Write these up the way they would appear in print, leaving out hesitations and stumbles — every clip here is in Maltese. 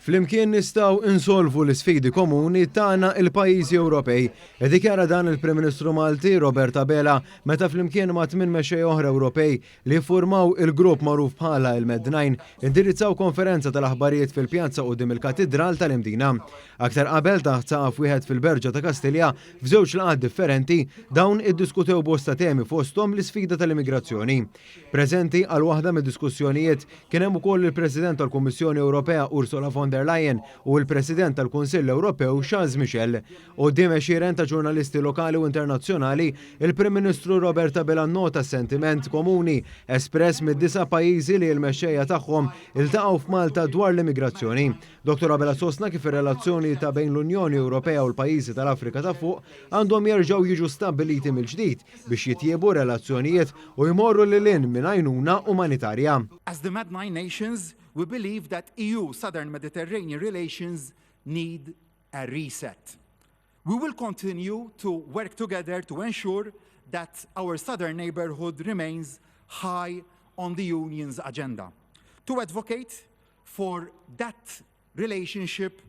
Flimkien nistgħu nsolvu l-isfidi komuni tagħna il-pajjiżi Ewropej. Dikjara dan il-Prim Ministru Malti Robert Abela meta flimkien ma' 8 mexxejja oħra Ewropej li ffurmaw il-grupp magħruf bħala il-Med9 indirizzaw konferenza tal-aħbarijiet fil-pjazza quddiem il-Katidral tal-Imdina. Aktar qabel taħt saqaf wieħed fil-Berġa ta' Kastilja f'żewġ laqgħat differenti dawn iddiskutew bosta temi fosthom l-isfida tal-immigrazzjoni. Preżenti għal waħda mid-diskussjonijiet kien hemm ukoll il-President tal-Kummissjoni Ewropea Ursola u l-President tal-Kunsill Ewropew Charles Michel. Quddiem għexieren ta' ġurnalisti lokali u internazzjonali, il-Prim Ministru Robert Abela nota sentiment komuni espress mid-disa pajjiżi li l-Mexxejja tagħhom iltaqgħu f'Malta dwar l-immigrazzjoni. Dr. Abela sostna kif ir-relazzjoni ta' bejn l-Unjoni Ewropea u l-pajjiżi tal-Afrika ta' fuq għandhom jerġgħu jiġu stabbiliti mill-ġdid biex jitjiebu relazzjonijiet u jmorru lil hinn minn għajnuna umanitarja. As the Med9 nations, we believe that EU-Southern Mediterranean relations need a reset. We will continue to work together to ensure that our southern neighborhood remains high on the Union's agenda, to advocate for that relationship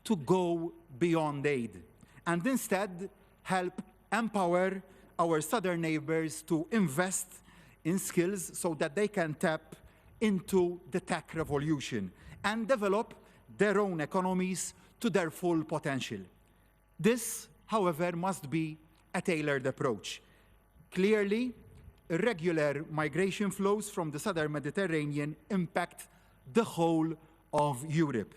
to go beyond aid, and instead help empower our southern neighbors to invest in skills so that they can tap into the tech revolution and develop their own economies to their full potential. This, however, must be a tailored approach. Clearly, irregular migration flows from the southern Mediterranean impact the whole of Europe.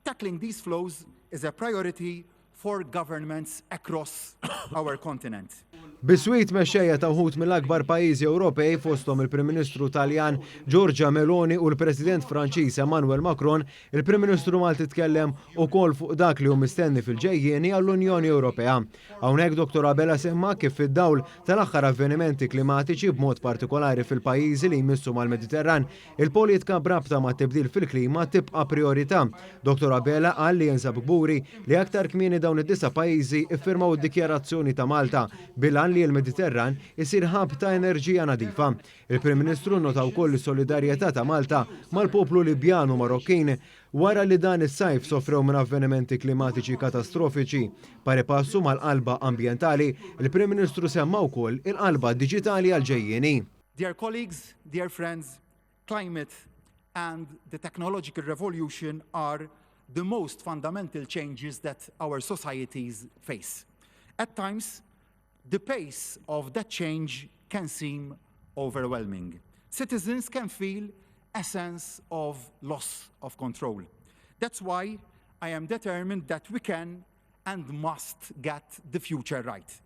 Tackling these flows is a priority for governments across our continent. Biswit mexxejja ta' wħud mill-akbar pajjiżi Ewropej fosthom il-Prim Ministru Taljan Giorgia Meloni u l-President Franċiż Emmanuel Macron, il-Prim Ministru Malti tkellem ukoll fuq dak li hu mistenni fil-ġejjieni għall-Unjoni Ewropea. Hawnhekk Dr. Abela semma kif fid-dawl tal-aħħar avvenimenti klimatiċi b'mod partikolari fil-pajjiżi li jmissu mal-Mediterran, il-politika brabta ma' tibdil fil-klima tibqa' priorità. Dr. Abela qal li jinsab gburi li aktar kmieni dawn id-disa pajjiżi iffirmaw id-Dikjarazzjoni ta' Malta bil li l-Mediterran isir ħab ta' enerġija nadifa. Il-Prim Ministru nota wkoll is-solidarjetà ta' Malta mal-poplu Libjan u Marokkin wara li dan is-sajf sofrew minn avvenimenti klimatiċi katastrofiċi. Pari passu mal-qalba ambjentali, il-Prim Ministru semma wkoll il-qalba diġitali għal-ġejjieni. Dear colleagues, dear friends, climate and the technological revolution are the most fundamental changes that our societies face. At times, the pace of that change can seem overwhelming. Citizens can feel a sense of loss of control. That's why I am determined that we can and must get the future right.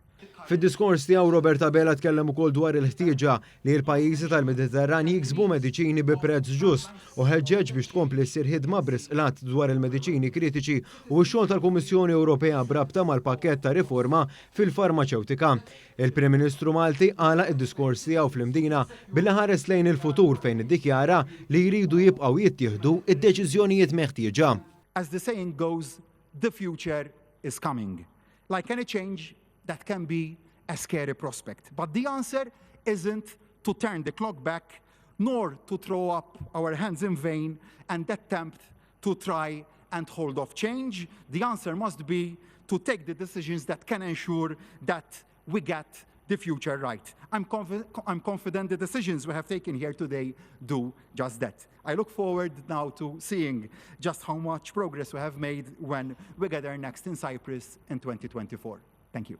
Fid-diskors tiegħu Robert Abela tkellem ukoll dwar il-ħtieġa li l-pajjiżi tal-Mediterran jiksbu mediċini bi prezz ġust u ħeġġeġ biex tkompli ssir ħidma b'risqlat dwar il-mediċini kritiċi u x-xogħol tal-Kummissjoni Ewropea brabta mal-pakkett ta' riforma fil-farmaceutika. Il-Prim Ministru Malti għala id-diskors tiegħu fl-Imdina billi ħares lejn il-futur fejn iddikjara li jridu jibqgħu jittieħdu id-deċiżjonijiet meħtieġa. As the saying goes, the future is coming. Like any change, that can be a scary prospect. But the answer isn't to turn the clock back, nor to throw up our hands in vain and attempt to try and hold off change. The answer must be to take the decisions that can ensure that we get the future right. I'm confident the decisions we have taken here today do just that. I look forward now to seeing just how much progress we have made when we gather next in Cyprus in 2024. Thank you.